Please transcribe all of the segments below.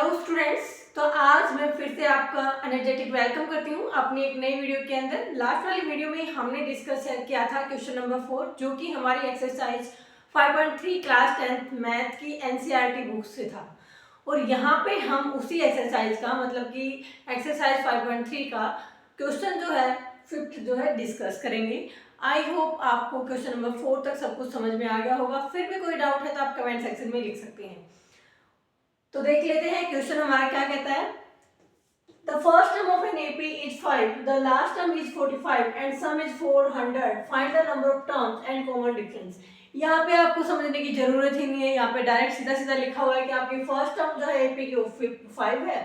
Hello students, तो आज मैं फिर से आपका एनर्जेटिक वेलकम करती हूँ अपनी एक नई वीडियो के अंदर। लास्ट वाली वीडियो में हमने डिस्कस किया था क्वेश्चन नंबर 4, जो कि हमारी एक्सरसाइज 5.3 क्लास 10th मैथ की एनसीईआरटी बुक से था। और यहाँ पे हम उसी एक्सरसाइज का मतलब कि एक्सरसाइज 5.3 का क्वेश्चन जो है 5th जो है डिस्कस करेंगे। आई होप आपको क्वेश्चन नंबर 4 तक सब कुछ समझ में आ गया होगा। फिर भी कोई डाउट है तो आप कमेंट सेक्शन में लिख सकते हैं। तो देख लेते हैं क्वेश्चन हमारा क्या कहता है। The first term of an AP is 5, the last term is 45 and sum is 400. Find the number of terms and common difference. यहाँ पे आपको समझने की जरूरत ही नहीं है, यहाँ पे डायरेक्ट सीधा सीधा लिखा हुआ है कि आपकी फर्स्ट टर्म जो है AP की वो 5 है,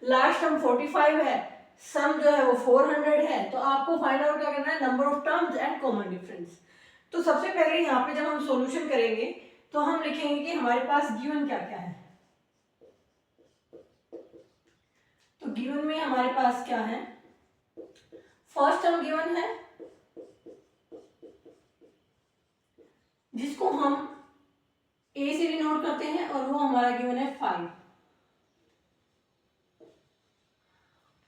लास्ट टर्म 45 है, सम जो है वो 400 है। तो आपको फाइंड आउट क्या करना है, number of terms and common difference. तो सबसे पहले यहाँ पे जब हम सॉल्यूशन करेंगे तो हम लिखेंगे कि हमारे पास गिवन क्या क्या है। तो गिवन में हमारे पास क्या है, फर्स्ट टर्म गिवन है जिसको हम ए से डिनोट करते हैं और वो हमारा गिवन है 5।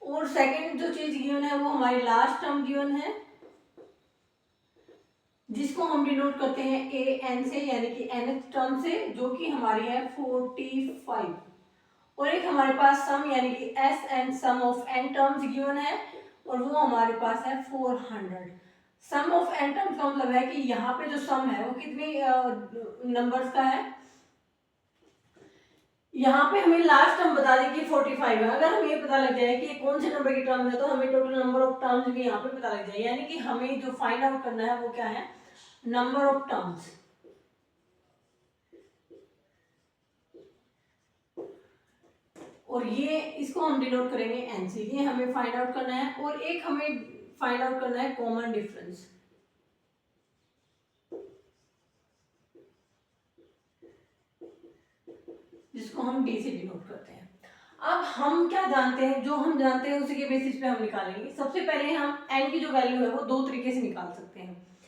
और सेकंड जो चीज गिवन है वो हमारी लास्ट टर्म गिवन है जिसको हम डिनोट करते हैं ए एन से, यानी कि nth टर्म से, जो कि हमारी है 45। और एक हमारे पास सम यानी कि S and sum of n terms given है और वो हमारे पास है 400। सम ऑफ एन टर्म्स का मतलब है कि यहाँ पे जो सम है वो कितनी नंबर्स का है। यहाँ पे हमें लास्ट टर्म बता दें कि 45 है। अगर हमें ये पता लग जाए कि कौन से नंबर की टर्म है तो हमें टोटल नंबर ऑफ टर्म्स भी यहाँ पे पता लग जाए, यानी कि हमें जो फाइंड आउट करना है वो क्या है, नंबर ऑफ टर्म्स। और ये इसको हम डिनोट करेंगे एन से, ये हमें फाइंड आउट करना है। और एक हमें फाइंड आउट करना है कॉमन डिफरेंस, जिसको हम डी से डिनोट करते हैं। अब हम क्या जानते हैं, जो हम जानते हैं उसी के बेसिस पे हम निकालेंगे। सबसे पहले हम एन की जो वैल्यू है वो दो तरीके से निकाल सकते हैं।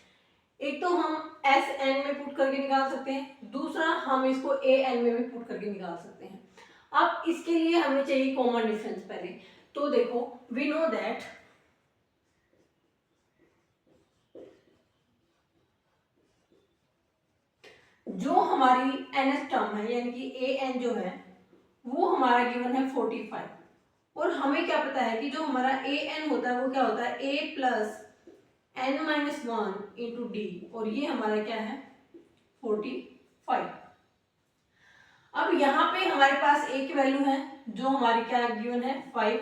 एक तो हम एस एन में पुट करके निकाल सकते हैं, दूसरा हम इसको ए एन में भी पुट करके निकाल सकते हैं। अब इसके लिए हमें चाहिए कॉमन डिफरेंस पहले। तो देखो, वी नो दैट जो हमारी nth टर्म है यानी कि ए एन जो है वो हमारा गिवन है 45। और हमें क्या पता है कि जो हमारा ए एन होता है वो क्या होता है, A plus N minus 1 into D, और ये हमारा क्या है 45। अब यहाँ पे हमारे पास ए की वैल्यू है जो हमारी क्या गिवन है 5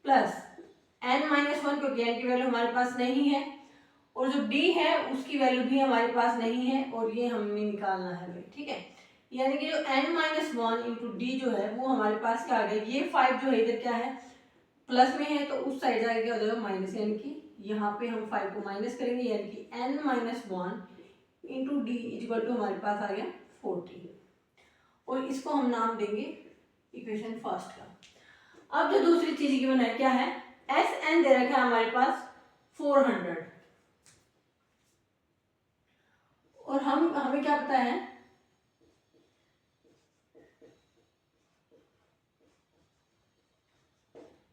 प्लस एन माइनस 1, क्योंकि एन की वैल्यू हमारे पास नहीं है, और जो डी है उसकी वैल्यू भी हमारे पास नहीं है, और ये हमें निकालना है भाई, ठीक है। यानी कि जो n माइनस 1 इंटू डी जो है वो हमारे पास क्या आ गया, ये 5 जो है इधर क्या है प्लस में है, तो उस साइड जाके क्या हो जाएगा माइनस, यानी कि यहाँ पे हम 5 को माइनस करेंगे, यानी कि n minus 1 into d equal to हमारे पास आ गया 40। और इसको हम नाम देंगे इक्वेशन फर्स्ट का। अब जो दूसरी चीज गिवन है क्या है, एस एन दे रखा है हमारे पास 400, और हमें क्या पता है,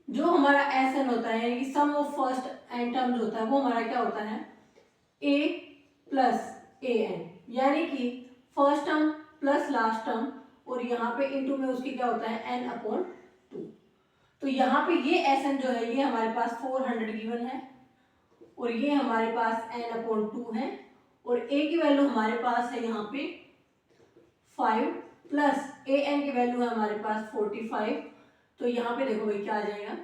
जो हमारा एस एन होता है यानी कि सम ऑफ फर्स्ट एन टर्म्स होता है वो हमारा क्या होता है, ए प्लस ए एन, यानी कि first term plus last term, और यहाँ पे इनटू में उसकी क्या होता है एन अपॉन 2। तो यहाँ पे ये एस एन जो है ये हमारे पास 400 गिवन है, और ये हमारे पास एन अपॉन 2 है, और ए की वैल्यू हमारे पास है यहाँ पे 5 प्लस ए एन की वैल्यू है हमारे पास 45। तो यहाँ पे देखो भाई क्या आ जाएगा,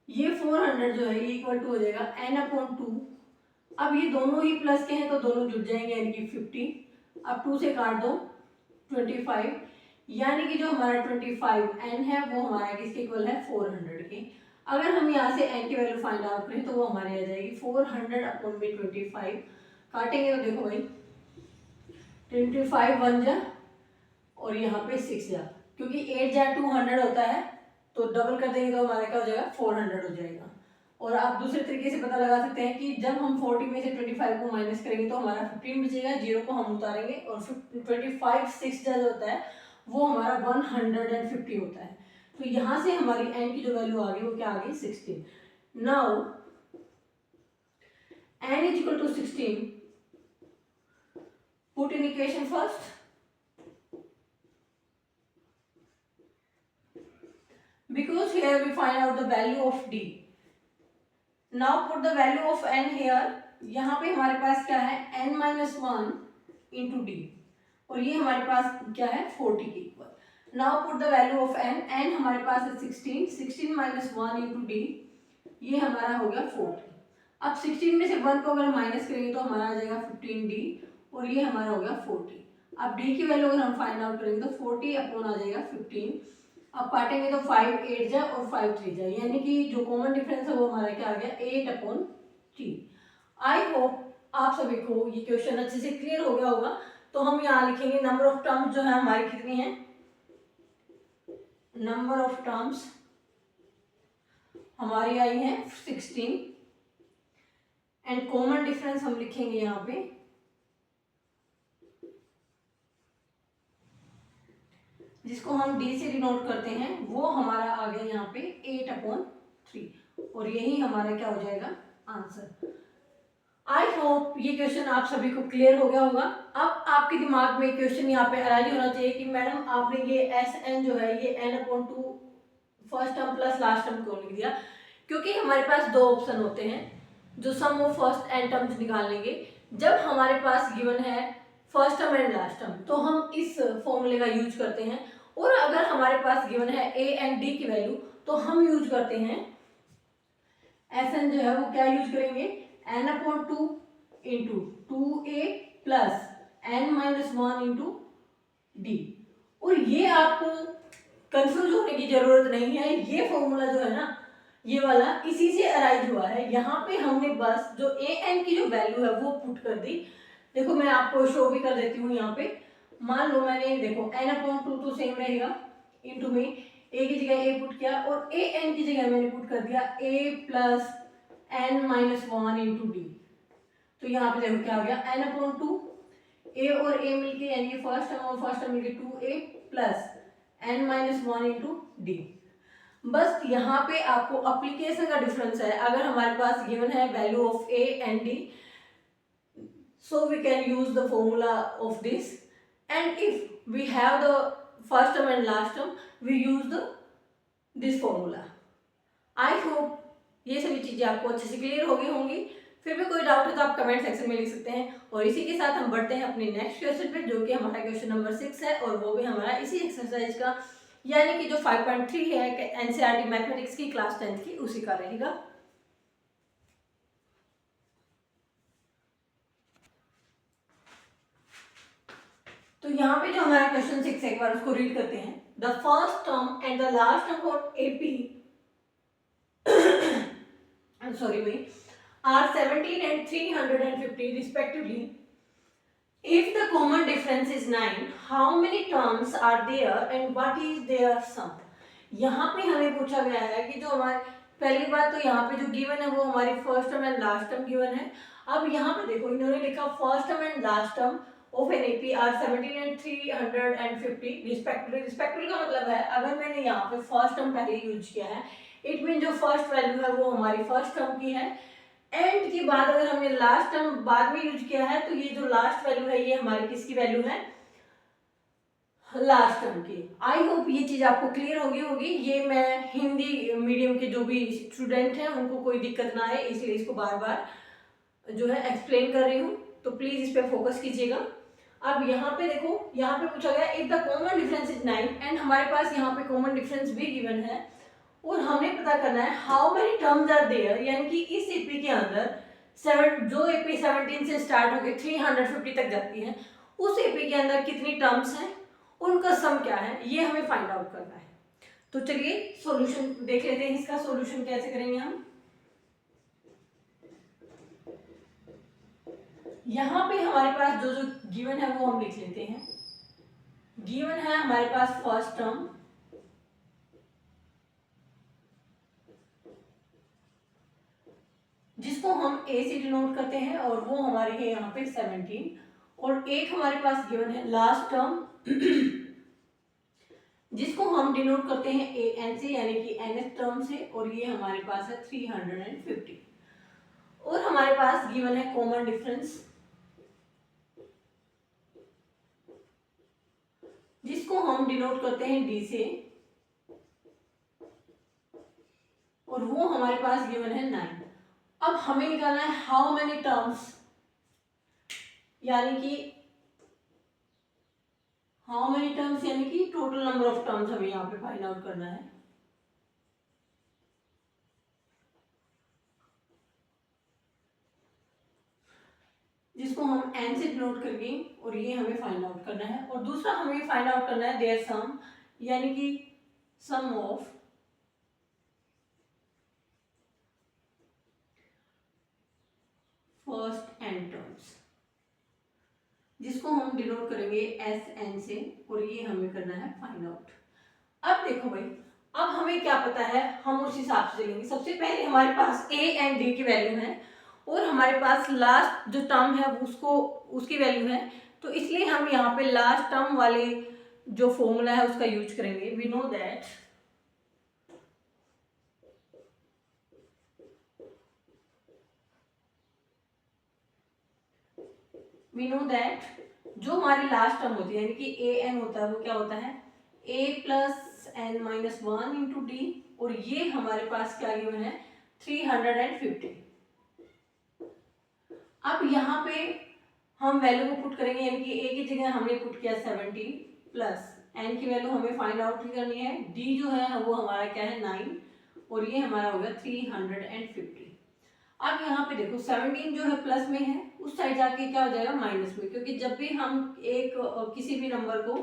ये 400 जो है ये इक्वल टू हो जाएगा n अपॉन 2। अब ये दोनों ही प्लस के हैं तो दोनों जुड़ जाएंगे, यानी कि 50। अब 2 से काट दो 25, यानी कि जो हमारा 25 n है वो हमारा किसके इक्वल है 400 के। अगर हम यहाँ से n की वैल्यू फाइंड आउट करें तो वो हमारे आ जाएगी 400 अपॉन में 25। काटेंगे तो देखो भाई 25 1 जा और यहाँ पे 6 जा, क्योंकि 8 जा 200 होता है, तो डबल कर देंगे तो हमारा क्या हो जाएगा 400 हो जाएगा। और आप दूसरे तरीके से पता लगा सकते हैं कि जब हम 40 में से 25 को माइनस करेंगे तो हमारा 15 बचेगा, 0 को हम उतारेंगे, और 25 6 जो होता है वो हमारा 150 होता है। तो यहाँ से हमारी n की जो वैल्यू आ गई वो क्या आ गई 16। Now n is equal to 16, put in equation first, because here we find out the value of d. Now put the value of n here. यहाँ पे हमारे पास क्या है n minus 1 into d, और ये हमारे पास क्या है 40 के equal. Now put the value of n. n हमारे पास है 16, 16 minus 1 into d, ये हमारा हो गया 40। अब 16 में से 1 को अगर माइनस करेंगे तो हमारा आ जाएगा 15d, और ये हमारा हो गया 40। अब d की वैल्यू अगर हम फाइंड आउट करेंगे तो 40 अपॉन आ जाएगा 15। अब काटेंगे तो 5 8 जा और 5 3 जा, यानी कि जो कॉमन डिफरेंस है वो हमारा क्या आ गया 8/3। आई होप आप सभी को ये क्वेश्चन अच्छे से क्लियर हो गया होगा। तो हम यहाँ लिखेंगे नंबर ऑफ टर्म्स जो है हमारी कितनी है, नंबर ऑफ टर्म्स हमारी आई है 16, एंड कॉमन डिफरेंस हम लिखेंगे यहाँ पे जिसको हम d से डिनोट करते हैं, वो हमारा आ गया यहाँ पे 8/3, और यही हमारा क्या हो जाएगा आंसर। आई होप ये क्वेश्चन आप सभी को क्लियर हो गया होगा। अब आपके दिमाग में क्वेश्चन यहाँ पे अराइज होना चाहिए कि मैडम आपने ये Sn जो है ये n/2 first term plus last term क्यों लिख दिया? क्योंकि हमारे पास दो ऑप्शन होते हैं जो सम ऑफ फर्स्ट एंड टर्म्स निकाल लेंगे। जब हमारे पास गिवन है first term and last term तो हम इस फॉर्मूले का यूज करते हैं, और अगर हमारे पास गिवन है a एंड d की वैल्यू तो हम यूज करते हैं Sn जो है वो क्या यूज करेंगे n/2 into 2a plus n-1 into d। और ये आपको कंफ्यूज होने की जरूरत नहीं है, ये फॉर्मूला जो है ना ये वाला इसी से अराइज हुआ है। यहाँ पे हमने बस जो an की जो वैल्यू है वो पुट कर दी। देखो मैं आपको शो भी कर देती हूँ यहाँ पे। मान लो मैंने देखो n/2 तो सेम रहेगा, इंटू में a की जगह a पुट किया और an की जगह मैंने पुट कर दिया a plus n-1 into D. तो यहाँ पे देखो क्या हो गया n/2, a और a मिलके यानी कि फर्स्ट टर्म और फर्स्ट टर्म मिलके 2a plus n-1 into D. बस यहाँ पे आपको अप्लीकेशन का डिफरेंस है। अगर हमारे पास गिवन है value of a and d, so we can use the formula of this, and if we have the first term and last term we use the this formula. I hope ये सभी चीजें आपको अच्छे से clear हो गई होंगी। फिर भी कोई डाउट है तो आप कमेंट सेक्शन में लिख सकते हैं। और इसी के साथ हम बढ़ते हैं अपने नेक्स्ट क्वेश्चन पे, जो कि हमारा क्वेश्चन नंबर 6 है, और वो भी हमारा इसी एक्सरसाइज का यानी कि जो 5.3 है एनसीईआरटी मैथमेटिक्स की क्लास 10 की उसी का रहेगा। तो यहाँ पे जो हमारा क्वेश्चन 6 है एक बार उसको रीड करते हैं। The first term and the last term for AP sorry भाई are 17 and 350 respectively. If the common difference is 9, how many terms are there and what is their sum? यहाँ पे हमें पूछा गया है कि जो हमारे पहली बात तो यहाँ पे जो गिवन है वो हमारी first term and last term given है। अब यहाँ पे देखो इन्होंने लिखा first term and last term of an AP are 17 and 350 respectively. Respectively का मतलब है अगर मैंने यहाँ पे फर्स्ट टर्म पहले यूज किया है इट मीन जो फर्स्ट वैल्यू है वो हमारी फर्स्ट टर्म की है, एंड के बाद अगर हमने लास्ट टर्म बाद में यूज किया है तो ये जो लास्ट वैल्यू है ये हमारी किसकी वैल्यू है लास्ट टर्म की। आई होप ये चीज आपको क्लियर होगी। ये मैं हिंदी मीडियम के जो भी स्टूडेंट हैं उनको कोई दिक्कत ना आए इसलिए इसको बार बार जो है एक्सप्लेन कर रही हूँ, तो प्लीज इस पे फोकस कीजिएगा। अब यहाँ पे देखो यहाँ पे पूछा गया if the common difference is 9, and हमारे पास यहाँ पे कॉमन डिफरेंस भी गिवन है और हमने पता करना है how many terms are there, यानी कि इस एपी के अंदर जो एपी 17 से स्टार्ट होकर 350 तक जाती है उस एपी के अंदर कितनी टर्म्स हैं, उनका सम क्या है, ये हमें फाइंड आउट करना है। तो चलिए सॉल्यूशन देख लेते हैं, इसका सॉल्यूशन कैसे करेंगे हम। यहाँ पे हमारे पास जो जो गिवन है वो हम लिख लेते हैं। गिवन है हमारे पास फर्स्ट टर्म जिसको हम a से डिनोट करते हैं और वो हमारे है यहाँ पे 17, और एक हमारे पास गिवन है लास्ट टर्म जिसको हम डिनोट करते हैं ए एन से, यानी कि nth टर्म से, और ये हमारे पास है 350। और हमारे पास गिवन है कॉमन डिफरेंस, जिसको हम डिनोट करते हैं डी से, और वो हमारे पास गिवन है 9। अब हमें निकालना है हाउ मेनी टर्म्स, यानी कि हाउ मेनी टर्म्स यानी कि टोटल नंबर ऑफ टर्म्स हमें यहाँ पे फाइंड आउट करना है। जिसको हम n से डिनोट करके, और ये हमें फाइंड आउट करना है। और दूसरा हमें फाइंड आउट करना है देयर सम, यानी कि सम ऑफ फर्स्ट n टर्म्स, जिसको हम डिनोट करेंगे एस एन से, और ये हमें करना है फाइंड आउट। अब देखो भाई, अब हमें क्या पता है, हम उस हिसाब से चलेंगे। सबसे पहले हमारे पास a एंड d की वैल्यू है, और हमारे पास लास्ट जो टर्म है उसको उसकी वैल्यू है, तो इसलिए हम यहाँ पे लास्ट टर्म वाले जो फॉर्मूला है उसका यूज करेंगे। वी नो दैट जो हमारी लास्ट टर्म होती है, यानी कि ए एन होता है, वो क्या होता है a plus N minus 1 into D, और ये हमारे पास क्या गिवन है 350। अब यहाँ पे हम वैल्यू को पुट करेंगे, यानी कि a की जगह हमने पुट किया 70 प्लस n की वैल्यू हमें फाइंड आउट करनी है, d जो है वो हमारा क्या है 9, और ये हमारा हो गया 350। अब यहाँ पे देखो 17 जो है प्लस में है, उस साइड जाके क्या हो जाएगा माइनस में, क्योंकि जब भी हम एक किसी भी नंबर को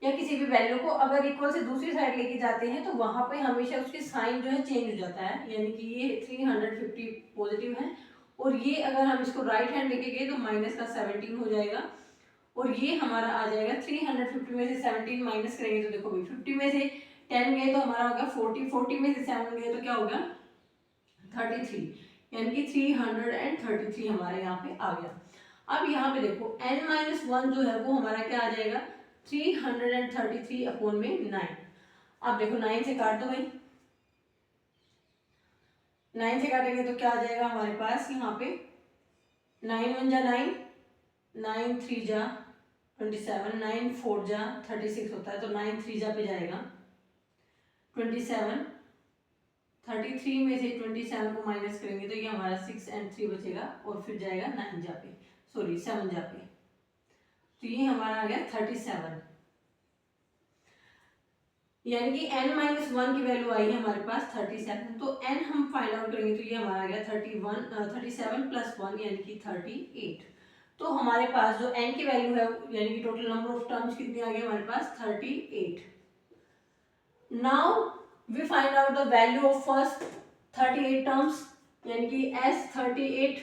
या किसी भी वैल्यू को अगर इक्वल से दूसरी साइड लेके जाते हैं तो वहां पे हमेशा उसके साइन जो है चेंज हो जाता है, यानी कि ये 350 पॉजिटिव है, और ये अगर हम इसको राइट हैंड लेके गए तो माइनस का 17 हो जाएगा, और ये हमारा आ जाएगा 350 में से 17 माइनस करेंगे तो देखो भाई 50 में से 10 गए तो हमारा होगा 40, 40 में से 7 गए तो क्या होगा 33, यानी कि 333 हमारे यहाँ पे आ गया। अब यहाँ पे देखो n-1 जो है वो हमारा क्या आ जाएगा 333 अपॉन में 9। अब देखो 9 से काट दो भाई, 9 से काटेंगे तो क्या आ जाएगा हमारे पास यहाँ पे 9 1 जा 9, 9 3 जा 27, 9 4 जा 36 होता है, तो 9 3 जा पे जाएगा 27, 33 में से 27 को माइनस करेंगे तो ये हमारा 6 और 3 बचेगा, और फिर जाएगा 9 जा पे, सॉरी 7 जा पे, तो ये हमारा आ गया 37, यानी कि n-1 की वैल्यू आई है हमारे पास 37, तो n हम फाइंड आउट करेंगे तो ये हमारा आ गया 37 प्लस 1 यानी कि 38। तो हमारे पास जो n की वैल्यू है यानी कि टोटल नंबर ऑफ टर्म्स कितनी आ गई हमारे पास 38। Now we find out the value of first 38 terms, यानी कि S38।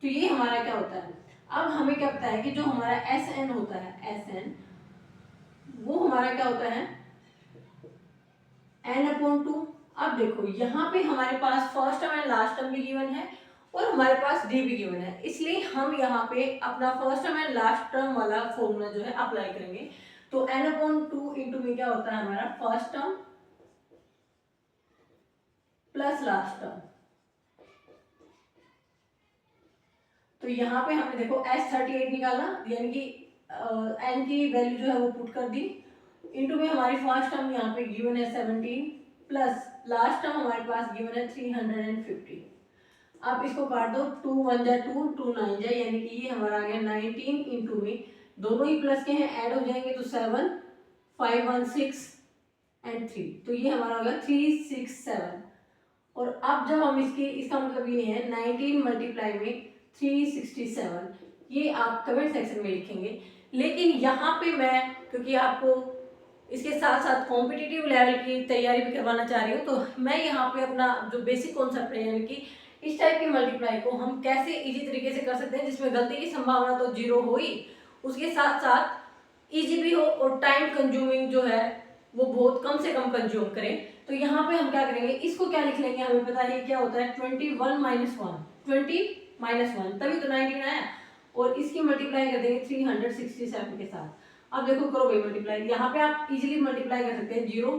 तो ये हमारा क्या होता है, अब हमें क्या पता है कि जो हमारा Sn होता है, Sn वो हमारा क्या होता है n/2। अब देखो यहाँ पे हमारे पास first term and last term भी गिवन है, और हमारे पास डी भी गिवन है, इसलिए हम यहाँ पे अपना first term and last term वाला फॉर्मूला जो है अप्लाई करेंगे। तो n/2 इंटू में क्या होता है हमारा first term plus last term, तो यहाँ पे हमने देखो S38 निकाला, यानी कि n की वैल्यू जो है वो पुट कर दी, इंटू में हमारी फर्स्ट टर्म यहाँ पे गिवन है 17 प्लस लास्ट टर्म हमारे पास गिवन है 350। अब इसको काट दो, 2 1 जा 2, 2 9 जा, यानी कि ये हमारा आ गया 19 इंटू में दोनों ही प्लस के हैं, ऐड हो जाएंगे तो 7 5 1 6 एंड 3, तो ये हमारा हो गया 367। और अब जब हम इसका मतलब ये है 19 मल्टीप्लाई में 367, ये आप कमेंट सेक्शन में लिखेंगे। लेकिन यहाँ पे मैं क्योंकि आपको इसके साथ साथ कॉम्पिटिटिव लेवल की तैयारी भी करवाना चाह रही हूँ, तो मैं यहाँ पे अपना जो बेसिक कॉन्सेप्ट है, यानी कि इस टाइप की मल्टीप्लाई को हम कैसे इजी तरीके से कर सकते हैं जिसमें गलती की संभावना तो जीरो हो ही, उसके साथ साथ इजी भी हो और टाइम कंज्यूमिंग जो है वो बहुत कम से कम कंज्यूम करें। तो यहाँ पे हम क्या करेंगे, इसको क्या लिख लेंगे, हमें पता है क्या होता है 21 माइनस 1, 20 माइनस 1, तभी तो 19 आया, और इसकी मल्टीप्लाई कर देंगे 367 के साथ। अब देखो करो भाई मल्टीप्लाई, यहाँ पे आप इजीली मल्टीप्लाई कर सकते हैं 0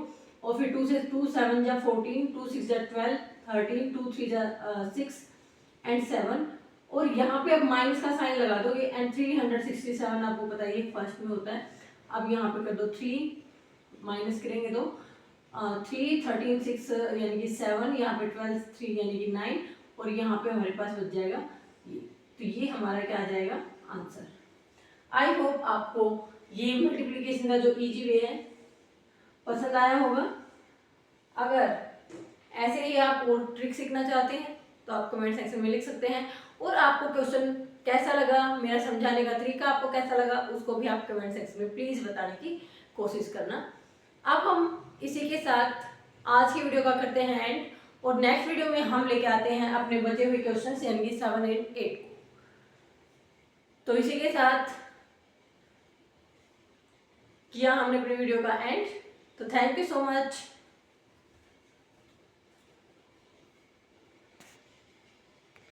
और फिर 2 से 2 7 जा 14, 2 6 जा 12, 13, 2 3 जा 6 एंड 7, और यहाँ पे अब माइनस का साइन लगा दोगे एंड 367 आपको पता है फर्स्ट में होता है। अब यहाँ पे कर दो 3 माइनस करेंगे तो 3 13 6 यानी कि 7, यहाँ पे 12 3 यानी कि 9, और यहाँ पे हमारे पास बच जाएगा ये। तो ये हमारा क्या आ जाएगा आंसर। आई होप आपको ये मल्टीप्लिकेशन का जो इजी वे है पसंद आया होगा। अगर ऐसे ही आप और ट्रिक सीखना चाहते हैं तो आप कमेंट सेक्शन में लिख सकते हैं, और आपको क्वेश्चन कैसा लगा, मेरा समझाने का तरीका आपको कैसा लगा, उसको भी आप कमेंट सेक्शन में प्लीज़ बताने की कोशिश करना। अब हम इसी के साथ आज की वीडियो का करते हैं एंड, और नेक्स्ट वीडियो में हम लेके आते हैं अपने बचे हुए क्वेश्चन यानी कि 7 और 8 को। तो इसी के साथ किया हमने अपने वीडियो का एंड। तो थैंक यू सो मच।